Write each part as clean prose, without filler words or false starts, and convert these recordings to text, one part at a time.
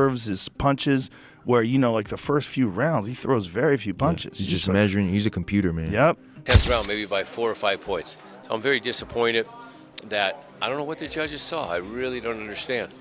curves, his punches, where, like the first few rounds, he throws very few punches. He's just measuring. He's a computer, man. Yep. 10th round, maybe by 4 or 5 points. So I'm very disappointed that I don't know what the judges saw. I really don't understand.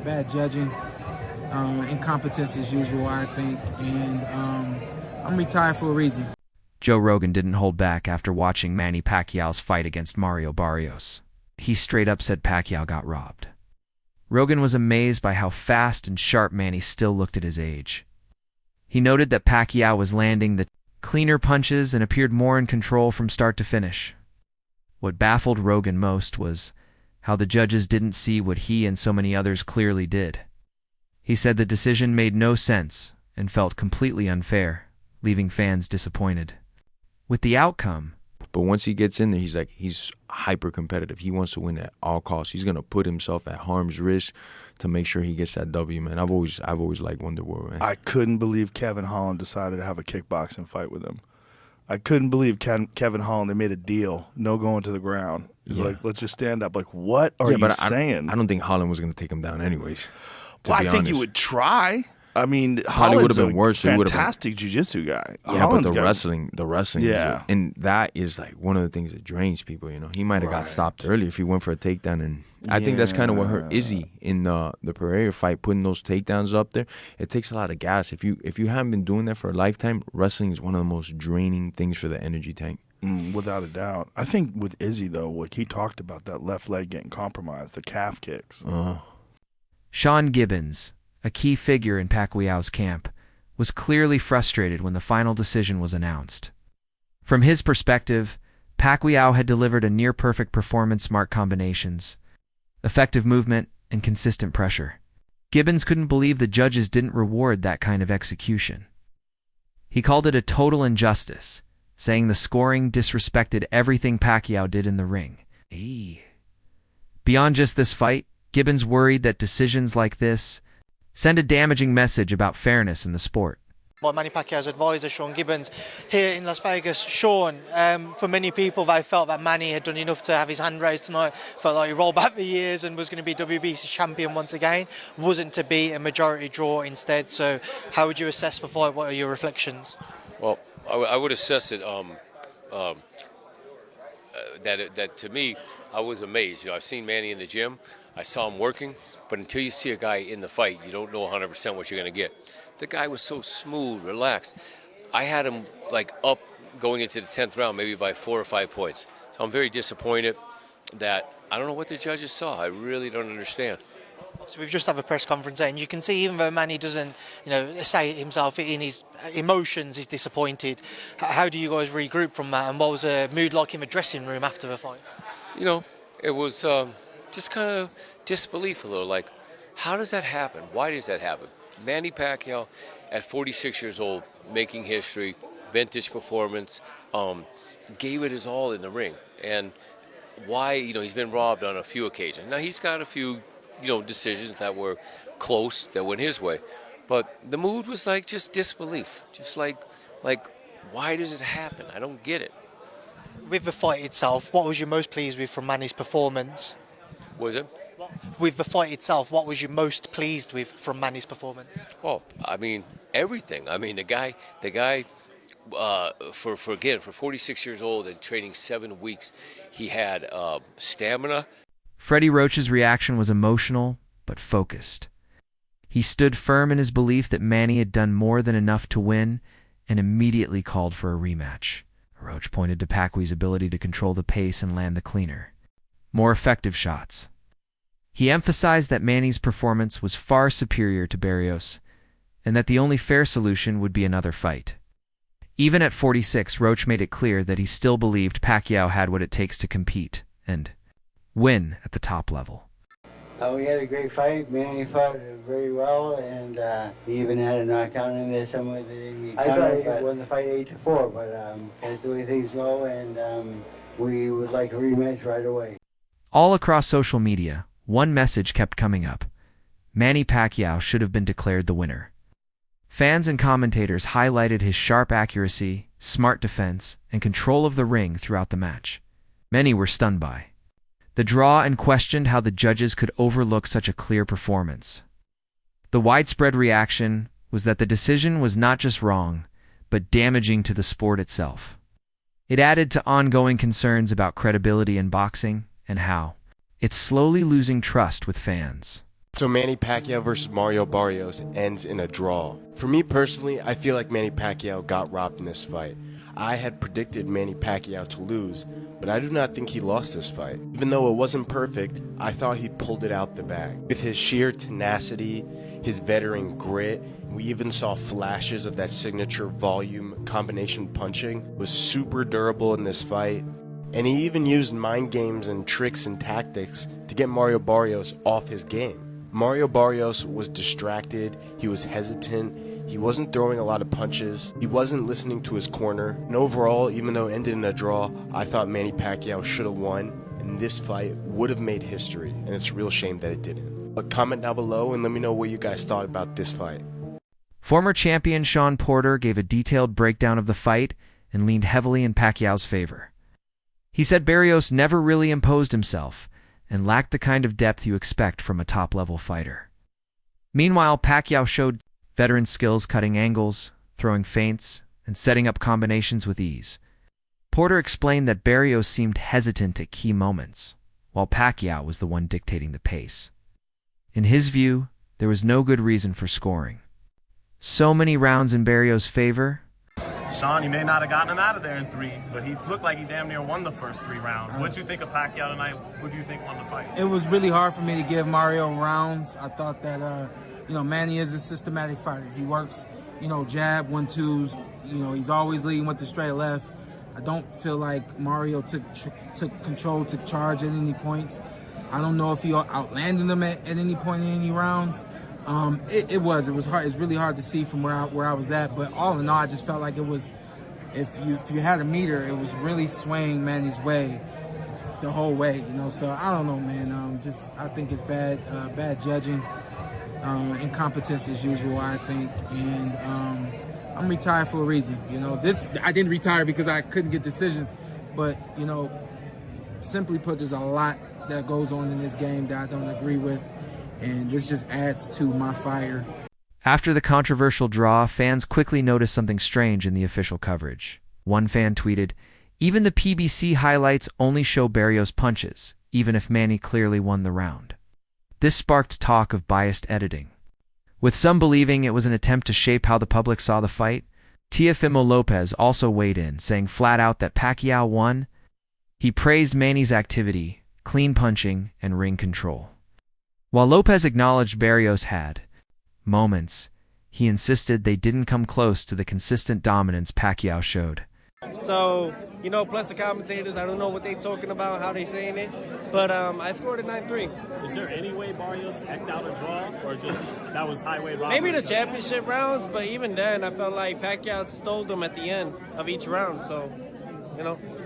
Bad judging, incompetence as usual, I think, and I'm retired for a reason. Joe Rogan didn't hold back after watching Manny Pacquiao's fight against Mario Barrios. He straight up said Pacquiao got robbed. Rogan was amazed by how fast and sharp Manny still looked at his age. He noted that Pacquiao was landing the cleaner punches and appeared more in control from start to finish. What baffled Rogan most was how the judges didn't see what he and so many others clearly did. He said the decision made no sense and felt completely unfair, leaving fans disappointed with the outcome. But once he gets in there, he's hyper competitive. He wants to win at all costs. He's gonna put himself at harm's risk to make sure he gets that W, man. I've always liked Wonderboy, man. I couldn't believe Kevin Holland decided to have a kickboxing fight with him. I couldn't believe Kevin Holland, they made a deal, no going to the ground. He's like, let's just stand up. Like, what are you saying? I don't think Holland was going to take him down anyways. Well, I think you would try. I mean, Holland would have been worse. Fantastic jiu-jitsu guy. Yeah, Holland's but the wrestling, yeah. And that is like one of the things that drains people, He might have got stopped early if he went for a takedown. And I think that's kind of what hurt Izzy in the Pereira fight, putting those takedowns up there. It takes a lot of gas. If you haven't been doing that for a lifetime, wrestling is one of the most draining things for the energy tank. Without a doubt. I think with Izzy, though, like he talked about that left leg getting compromised, the calf kicks. Sean Gibbons, a key figure in Pacquiao's camp, was clearly frustrated when the final decision was announced. From his perspective, Pacquiao had delivered a near-perfect performance, smart combinations, effective movement, and consistent pressure. Gibbons couldn't believe the judges didn't reward that kind of execution. He called it a total injustice, saying the scoring disrespected everything Pacquiao did in the ring. Beyond just this fight, Gibbons worried that decisions like this send a damaging message about fairness in the sport. Manny Pacquiao's advisor, Sean Gibbons, here in Las Vegas. Sean, for many people, they felt that Manny had done enough to have his hand raised tonight, felt like he rolled back the years and was going to be WBC champion once again, wasn't to be a majority draw instead. So how would you assess the fight? What are your reflections? Well, I would assess it that to me, I was amazed. I've seen Manny in the gym. I saw him working. But until you see a guy in the fight, you don't know 100% what you're going to get. The guy was so smooth, relaxed. I had him up going into the 10th round, maybe by 4 or 5 points. So I'm very disappointed that I don't know what the judges saw. I really don't understand. So we've just had a press conference and you can see even though Manny doesn't, say it himself in his emotions, he's disappointed. How do you guys regroup from that? And what was the mood like in the dressing room after the fight? It was just kind of disbelief a little. Like, how does that happen? Why does that happen? Manny Pacquiao, at 46 years old, making history, vintage performance, gave it his all in the ring. And why, he's been robbed on a few occasions. Now, he's got a few, decisions that were close, that went his way. But the mood was just disbelief. Just like, why does it happen? I don't get it. With the fight itself, what was you most pleased with from Manny's performance? Was it? With the fight itself, what was you most pleased with from Manny's performance? Well, I mean, everything. I mean, the guy, for 46 years old and training 7 weeks, he had stamina. Freddie Roach's reaction was emotional, but focused. He stood firm in his belief that Manny had done more than enough to win and immediately called for a rematch. Roach pointed to Pacquiao's ability to control the pace and land the cleaner, more effective shots. He emphasized that Manny's performance was far superior to Barrios, and that the only fair solution would be another fight. Even at 46, Roach made it clear that he still believed Pacquiao had what it takes to compete and win at the top level. We had a great fight. Manny fought very well, and he even had a knockout in there somewhere that didn't get counted. I thought he won the fight 8-4, but that's the way things go, and we would like a rematch right away. All across social media, one message kept coming up. Manny Pacquiao should have been declared the winner. Fans and commentators highlighted his sharp accuracy, smart defense, and control of the ring throughout the match. Many were stunned by the draw and questioned how the judges could overlook such a clear performance. The widespread reaction was that the decision was not just wrong, but damaging to the sport itself. It added to ongoing concerns about credibility in boxing and how it's slowly losing trust with fans. So Manny Pacquiao versus Mario Barrios ends in a draw. For me personally, I feel like Manny Pacquiao got robbed in this fight. I had predicted Manny Pacquiao to lose, but I do not think he lost this fight. Even though it wasn't perfect, I thought he pulled it out the bag. With his sheer tenacity, his veteran grit, we even saw flashes of that signature volume combination punching, was super durable in this fight. And he even used mind games and tricks and tactics to get Mario Barrios off his game. Mario Barrios was distracted, he was hesitant, he wasn't throwing a lot of punches, he wasn't listening to his corner, and overall, even though it ended in a draw, I thought Manny Pacquiao should have won, and this fight would have made history, and it's a real shame that it didn't. But comment down below and let me know what you guys thought about this fight. Former champion Shawn Porter gave a detailed breakdown of the fight and leaned heavily in Pacquiao's favor. He said Barrios never really imposed himself, and lacked the kind of depth you expect from a top-level fighter. Meanwhile, Pacquiao showed veteran skills cutting angles, throwing feints, and setting up combinations with ease. Porter explained that Barrios seemed hesitant at key moments, while Pacquiao was the one dictating the pace. In his view, there was no good reason for scoring. So many rounds in Barrios' favor. Shawn, he may not have gotten him out of there in 3, but he looked like he damn near won the first 3 rounds. What did you think of Pacquiao tonight? Who do you think won the fight? It was really hard for me to give Mario rounds. I thought that, Manny is a systematic fighter. He works, jab, 1-2s. He's always leading with the straight left. I don't feel like Mario took control, took charge at any points. I don't know if he outlanded them at any point in any rounds. It was hard. It's really hard to see from where I was at, but all in all, I just felt like it was, if you had a meter, it was really swaying Manny's way the whole way, So I don't know, man. I think it's bad judging, incompetence as usual, I think, and I'm retired for a reason. I didn't retire because I couldn't get decisions, but simply put, there's a lot that goes on in this game that I don't agree with. And this just adds to my fire. After the controversial draw, fans quickly noticed something strange in the official coverage. One fan tweeted, "Even the PBC highlights only show Barrios' punches, even if Manny clearly won the round." This sparked talk of biased editing, with some believing it was an attempt to shape how the public saw the fight. Teofimo Lopez also weighed in, saying flat out that Pacquiao won. He praised Manny's activity, clean punching, and ring control. While Lopez acknowledged Barrios had moments, he insisted they didn't come close to the consistent dominance Pacquiao showed. So, plus the commentators, I don't know what they're talking about, how they saying it, but I scored a 9-3. Is there any way Barrios eked out a draw, or just that was highway robbery? Maybe the championship rounds, but even then, I felt like Pacquiao stole them at the end of each round. So,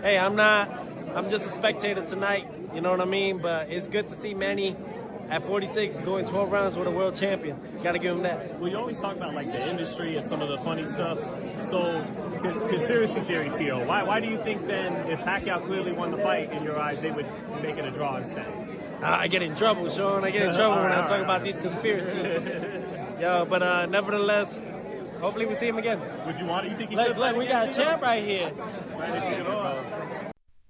hey, I'm just a spectator tonight, you know what I mean? But it's good to see Manny at 46 going 12 rounds with a world champion. Gotta give him that. Well, you always talk about the industry and some of the funny stuff. So, conspiracy theory, Tio. Why do you think then, if Pacquiao clearly won the fight in your eyes, they would make it a draw instead? I get in trouble, Sean. I get in trouble when I talk about these conspiracies. But nevertheless, hopefully we see him again. Would you want it? You think he should? Look, we got a champ right here.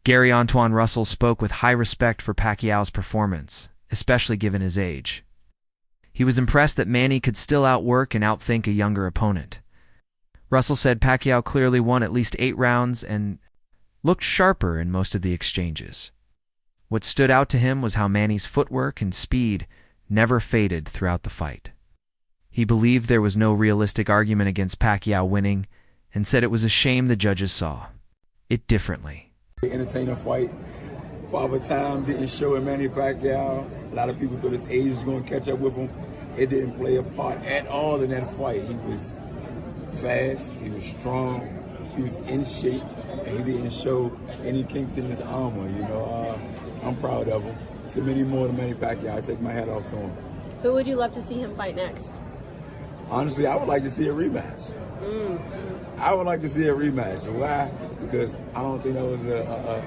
Gary Antoine Russell spoke with high respect for Pacquiao's performance, especially given his age. He was impressed that Manny could still outwork and outthink a younger opponent. Russell said Pacquiao clearly won at least 8 rounds and looked sharper in most of the exchanges. What stood out to him was how Manny's footwork and speed never faded throughout the fight. He believed there was no realistic argument against Pacquiao winning and said it was a shame the judges saw it differently. Entertaining fight. Father Time didn't show him Manny Pacquiao. A lot of people thought his age was going to catch up with him. It didn't play a part at all in that fight. He was fast, he was strong, he was in shape, and he didn't show any kinks in his armor. I'm proud of him. To many more than Manny Pacquiao, I take my hat off to him. Who would you love to see him fight next? Honestly, I would like to see a rematch. I would like to see a rematch. Why? Because I don't think that was a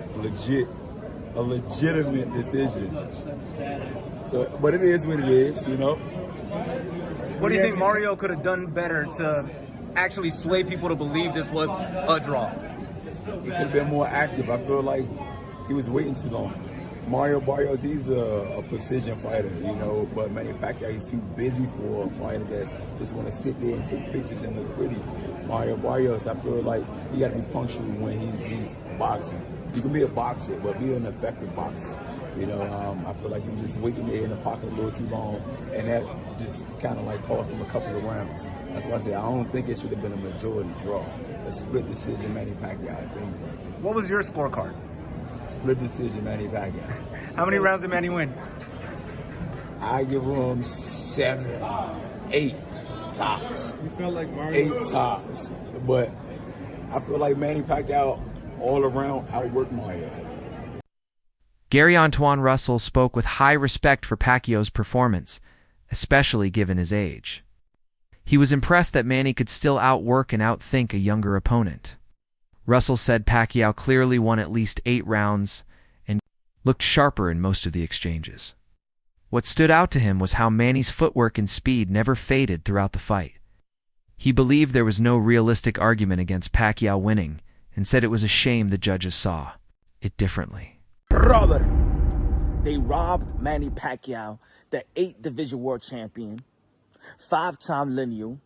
legitimate decision. So, but it is what it is, What do you think Mario could have done better to actually sway people to believe this was a draw? He could have been more active. I feel like he was waiting too long. Mario Barrios, he's a precision fighter, you know, but Manny Pacquiao, he's too busy for a fighter that's just want to sit there and take pictures and look pretty. Mario Barrios, I feel like he got to be punctual when he's boxing. You can be a boxer, but be an effective boxer. You know, I feel like he was just waiting there in the pocket a little too long, and that just kind of like cost him a couple of rounds. That's why I say I don't think it should have been a majority draw. A split decision, Manny Pacquiao, I think. What was your scorecard? Split decision, Manny Pacquiao. How many rounds did Manny win? I give him 7, 8 tops. You felt like Mario? 8 tops. But I feel like Manny Pacquiao all around outworked Mario. Gary Antoine Russell spoke with high respect for Pacquiao's performance, especially given his age. He was impressed that Manny could still outwork and outthink a younger opponent. Russell said Pacquiao clearly won at least 8 rounds and looked sharper in most of the exchanges. What stood out to him was how Manny's footwork and speed never faded throughout the fight. He believed there was no realistic argument against Pacquiao winning and said it was a shame the judges saw it differently. Brother, they robbed Manny Pacquiao, the 8th division world champion, 5-time lineal,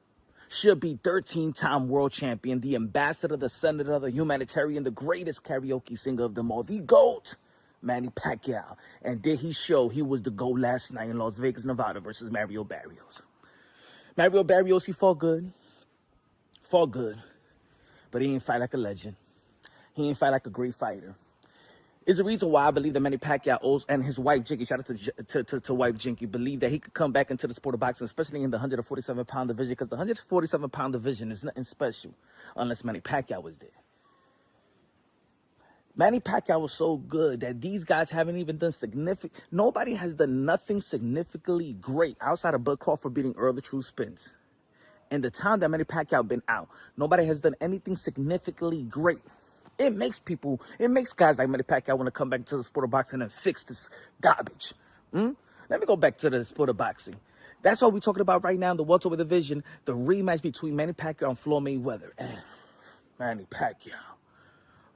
should be 13-time world champion, the ambassador, the senator, the humanitarian, the greatest karaoke singer of them all, the GOAT, Manny Pacquiao. And did he show he was the GOAT last night in Las Vegas, Nevada versus Mario Barrios. Mario Barrios, he fought good, but he didn't fight like a legend. He didn't fight like a great fighter. Is the reason why I believe that Manny Pacquiao and his wife Jinky, shout out to wife Jinky, believe that he could come back into the sport of boxing, especially in the 147-pound division, because the 147-pound division is nothing special unless Manny Pacquiao was there. Manny Pacquiao was so good that these guys haven't even done nobody has done nothing significantly great outside of Bud Crawford beating Earl the True Spence. In the time that Manny Pacquiao been out, nobody has done anything significantly great. It makes guys like Manny Pacquiao want to come back to the sport of boxing and fix this garbage. Let me go back to the sport of boxing. That's what we're talking about right now in the welterweight division, the rematch between Manny Pacquiao and Floyd Mayweather. And Manny Pacquiao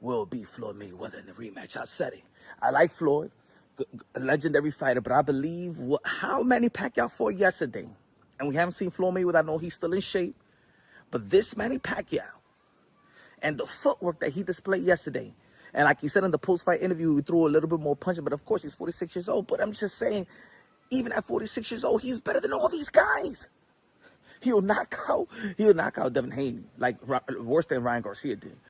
will beat Floyd Mayweather in the rematch. I said it. I like Floyd, a legendary fighter, but I believe how Manny Pacquiao fought yesterday, and we haven't seen Floyd Mayweather. I know he's still in shape, but this Manny Pacquiao, and the footwork that he displayed yesterday. And like he said in the post-fight interview, he threw a little bit more punch, but of course he's 46 years old. But I'm just saying, even at 46 years old, he's better than all these guys. He'll knock out Devin Haney, like worse than Ryan Garcia did.